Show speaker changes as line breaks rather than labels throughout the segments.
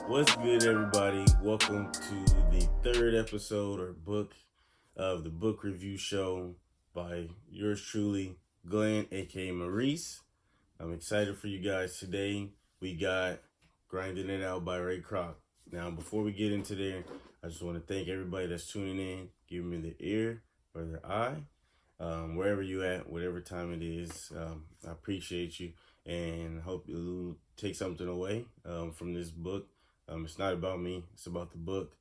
What's good, everybody? Welcome to the third episode or book of the book review show by yours truly, Glenn, aka Maurice. I'm excited for you guys today. We got Grinding It Out by Ray Kroc. Now, before we get into there, I just want to thank everybody that's tuning in, giving me the ear or their eye, wherever you at, whatever time it is. I appreciate you and hope you take something away from this book. It's not about me; it's about the book.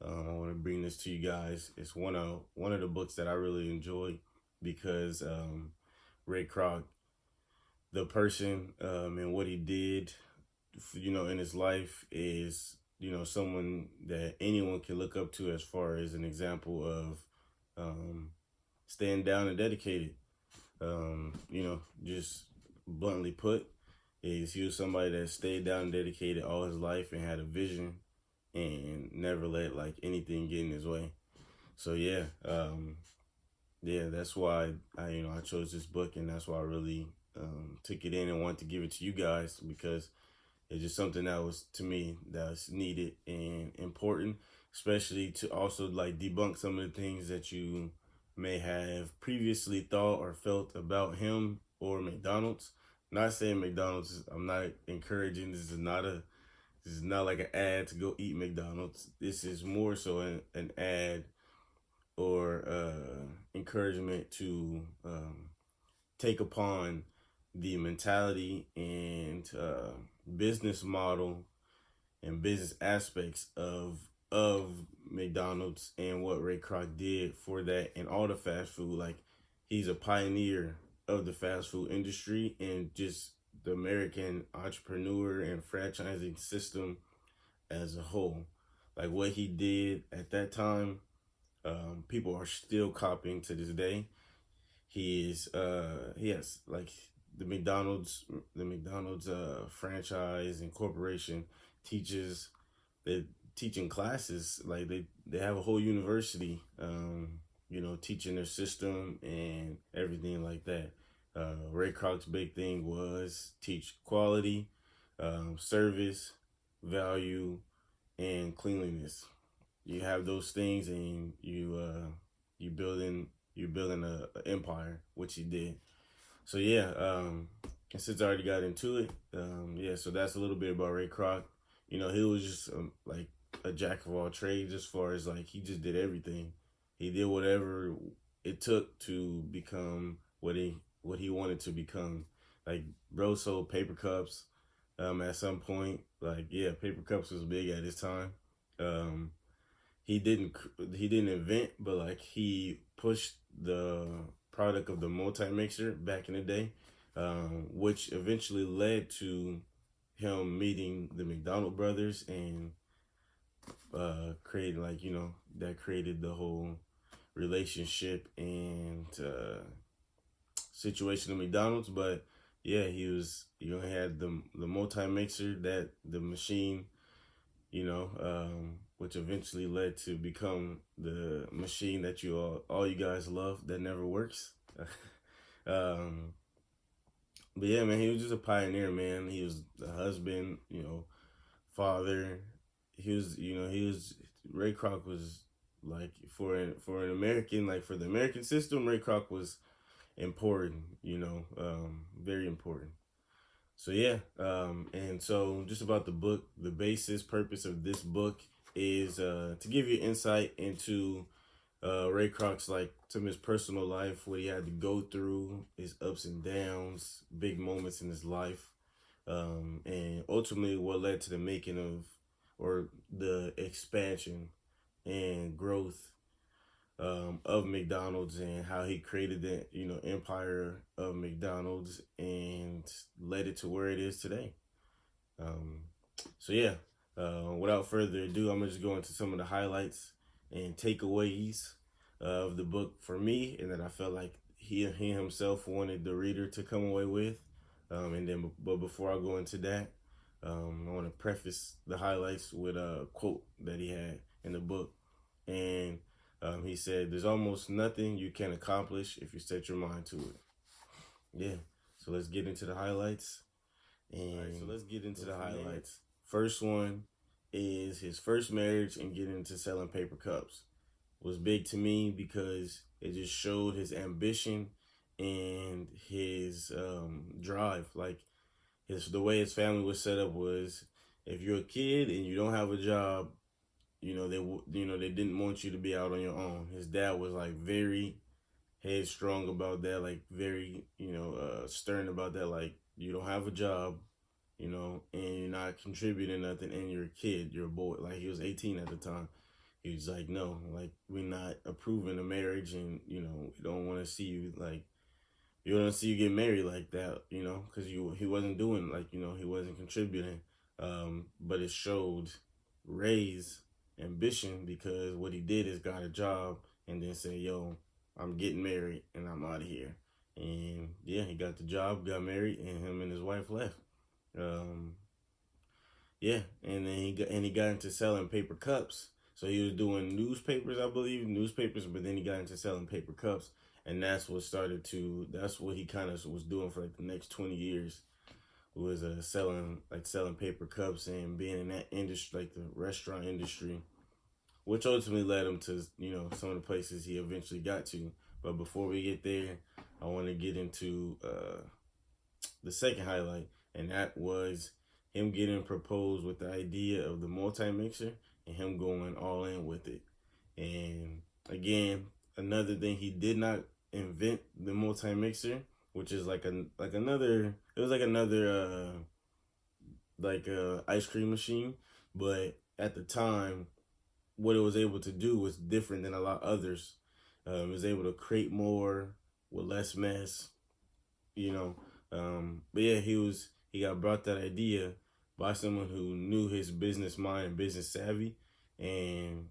I want to bring this to you guys. It's one of the books that I really enjoy because Ray Kroc, the person and what he did, in his life is someone that anyone can look up to as far as an example of staying down and dedicated. Just bluntly put, is he was somebody that stayed down and dedicated all his life and had a vision and never let like anything get in his way. So that's why I chose this book, and that's why I really took it in and wanted to give it to you guys, because it's just something that was, to me, that's needed and important, especially to also like debunk some of the things that you may have previously thought or felt about him or McDonald's. Not saying McDonald's, I'm not encouraging, this is not like an ad to go eat McDonald's. This is more so an ad or encouragement to take upon the mentality and business model and business aspects of McDonald's and what Ray Kroc did for that and all the fast food. Like, he's a pioneer of the fast food industry and just the American entrepreneur and franchising system as a whole. Like, what he did at that time, people are still copying to this day. He has like the McDonald's franchise and corporation teaches they teaching classes, like they have a whole university, teaching their system and everything like that. Ray Kroc's big thing was teach quality, service, value, and cleanliness. You have those things, and you building a empire, which he did. So and since I already got into it, so that's a little bit about Ray Kroc. He was just like a jack of all trades, as far as like he just did everything. He did whatever it took to become what he wanted to become. Like, bro sold paper cups at some point. Like, yeah, paper cups was big at his time. Um, he didn't invent, but like he pushed the product of the multi-mixer back in the day, which eventually led to him meeting the McDonald brothers and creating, like, that created the whole relationship and situation of McDonald's. But yeah, he had the multi-mixer, that the machine, which eventually led to become the machine that all you guys love, that never works. um, but yeah, man, he was just a pioneer, man. He was a husband, father. He was Ray Kroc was like for an American, like for the American system. Ray Kroc was important, very important. So and so just about the book, the basis purpose of this book is to give you insight into Ray Kroc's, like, some of his personal life, what he had to go through, his ups and downs, big moments in his life, and ultimately what led to the making of, or the expansion and growth of McDonald's, and how he created the empire of McDonald's and led it to where it is today. Um, without further ado, I'm gonna just go into some of the highlights and takeaways of the book for me, and that I felt like he himself wanted the reader to come away with. But before I go into that, I want to preface the highlights with a quote that he had in the book, and he said, "There's almost nothing you can accomplish if you set your mind to it." Yeah. So let's get into the highlights. First one is his first marriage and getting into selling paper cups was big to me because it just showed his ambition and his drive. Like the way his family was set up was, if you're a kid and you don't have a job, they didn't want you to be out on your own. His dad was like very headstrong about that, like very stern about that. Like, you don't have a job, and you're not contributing nothing, and you're a kid, you're a boy. Like, he was 18 at the time. He was like, no, like, we're not approving a marriage, and we don't want to see you, like, you don't see you get married like that, because he wasn't doing, like, he wasn't contributing. But it showed Ray's ambition, because what he did is got a job and then said, yo, I'm getting married and I'm out of here. And yeah, he got the job, got married, and him and his wife left. Um, yeah, and then he got into selling paper cups. So he was doing newspapers, I believe, but then he got into selling paper cups, and that's what he kind of was doing for like the next 20 years, was selling paper cups and being in that industry, like the restaurant industry, which ultimately led him to some of the places he eventually got to. But before we get there, I want to get into the second highlight, and that was him getting proposed with the idea of the multi-mixer and him going all in with it. And again, another thing, he did not invent the multi-mixer, which is like another ice cream machine, but at the time, what it was able to do was different than a lot of others. It was able to create more with less mess, you know. But yeah, he got brought that idea by someone who knew his business mind and business savvy, and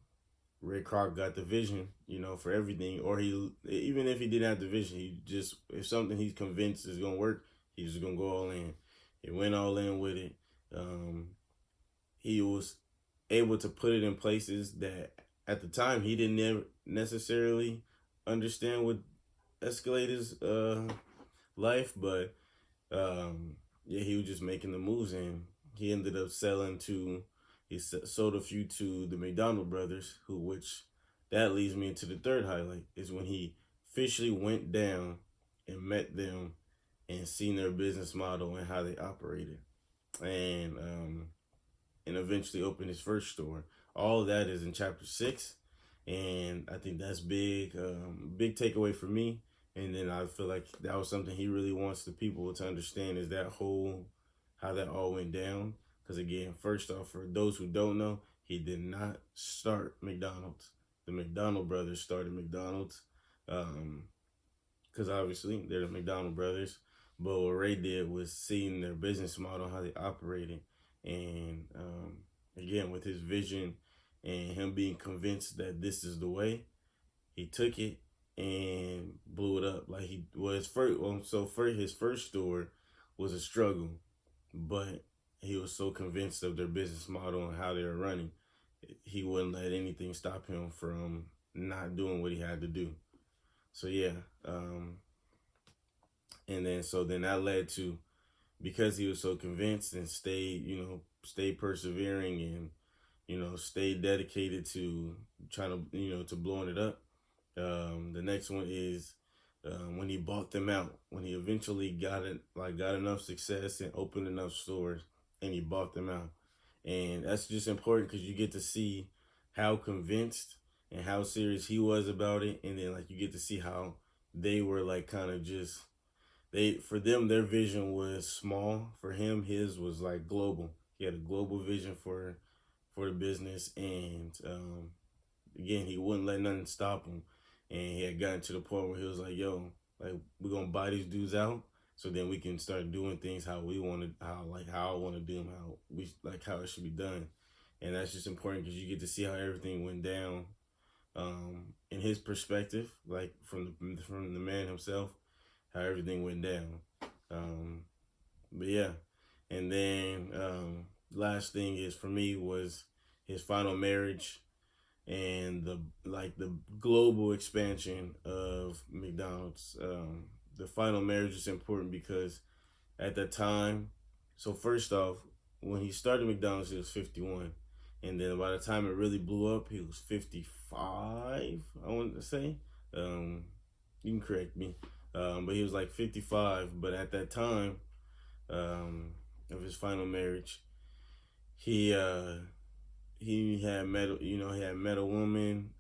Ray Kroc got the vision, for everything. Or even if he didn't have the vision, if something he's convinced is gonna work, he's just gonna go all in. He went all in with it. He was able to put it in places that at the time he didn't necessarily understand what escalate his life, but yeah, he was just making the moves, and he ended up he sold a few to the McDonald brothers, which that leads me into the third highlight, is when he officially went down and met them and seen their business model and how they operated, and eventually opened his first store. All of that is in chapter 6, and I think that's big takeaway for me. And then I feel like that was something he really wants the people to understand, is how that all went down. Because again, first off, for those who don't know, he did not start McDonald's. The McDonald brothers started McDonald's, because obviously they're the McDonald brothers. But what Ray did was seeing their business model, how they operated, and again, with his vision and him being convinced that this is the way, he took it and blew it up. Like, he was his first store was a struggle, but he was so convinced of their business model and how they were running, he wouldn't let anything stop him from not doing what he had to do. So yeah, and then that led to, because he was so convinced and stayed persevering, and stayed dedicated to trying to blowing it up. The next one is when he bought them out. When he eventually got enough success and opened enough stores, and he bought them out. And that's just important, because you get to see how convinced and how serious he was about it, and then you get to see how they were kind of just, for them, their vision was small. For him, his was global. He had a global vision for the business, and again, he wouldn't let nothing stop him. And he had gotten to the point where he was like, yo, we're gonna buy these dudes out, so then we can start doing things how we want to, how I want to do them, how it should be done. And that's just important, because you get to see how everything went down, in his perspective, from the man himself, how everything went down. But yeah, and then last thing is, for me, was his final marriage, and the global expansion of McDonald's. The final marriage is important because at that time, so first off, when he started McDonald's, he was 51, And then by the time it really blew up, he was 55, I want to say. You can correct me. But he was like 55. But at that time of his final marriage, he had met, he had met a woman,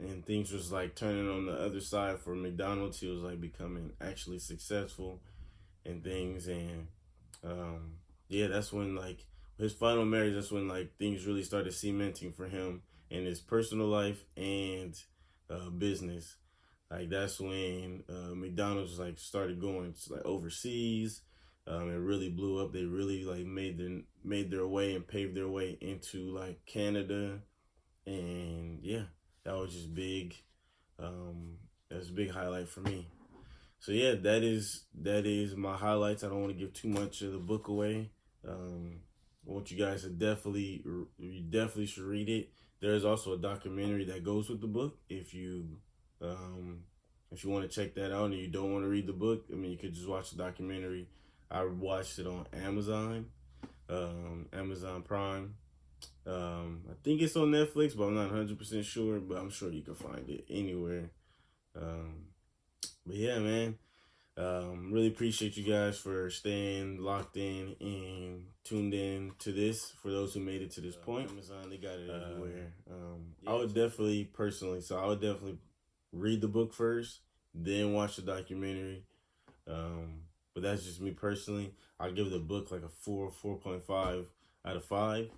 and things was like turning on the other side for McDonald's. He was like becoming actually successful and things, and yeah, that's when like his final marriage. That's when like things really started cementing for him in his personal life and business. Like that's when McDonald's like started going to, like overseas. It really blew up. They really like made their way and paved their way into like Canada, and yeah, that was just big. That was a big highlight for me. So yeah, that is my highlights. I don't want to give too much of the book away. I want you guys to you definitely should read it. There is also a documentary that goes with the book. If you want to check that out and you don't want to read the book, I mean, you could just watch the documentary. I watched it on Amazon, Amazon Prime. I think it's on Netflix, but I'm not 100% sure. But I'm sure you can find it anywhere. But yeah, man. Really appreciate you guys for staying locked in and tuned in to this. For those who made it to this point, Amazon, they got it everywhere. Yeah. I would definitely read the book first, then watch the documentary. But that's just me personally. I'll give the book like a 4.5 out of 5.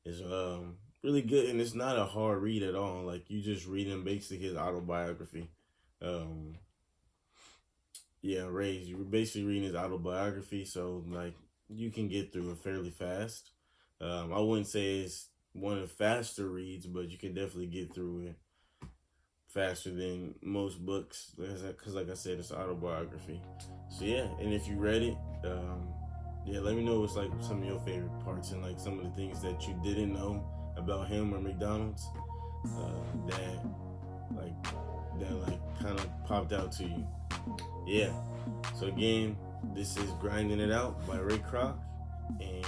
It's really good, and it's not a hard read at all. Like you just reading basically his autobiography. Yeah, Ray's. You're basically reading his autobiography, so like you can get through it fairly fast. I wouldn't say it's one of the faster reads, but you can definitely get through it faster than most books, because like I said, it's autobiography. So yeah, and if you read it, yeah, let me know what's like some of your favorite parts and like some of the things that you didn't know about him or McDonald's that kind of popped out to you. Yeah. So again, this is Grinding It Out by Ray Kroc, and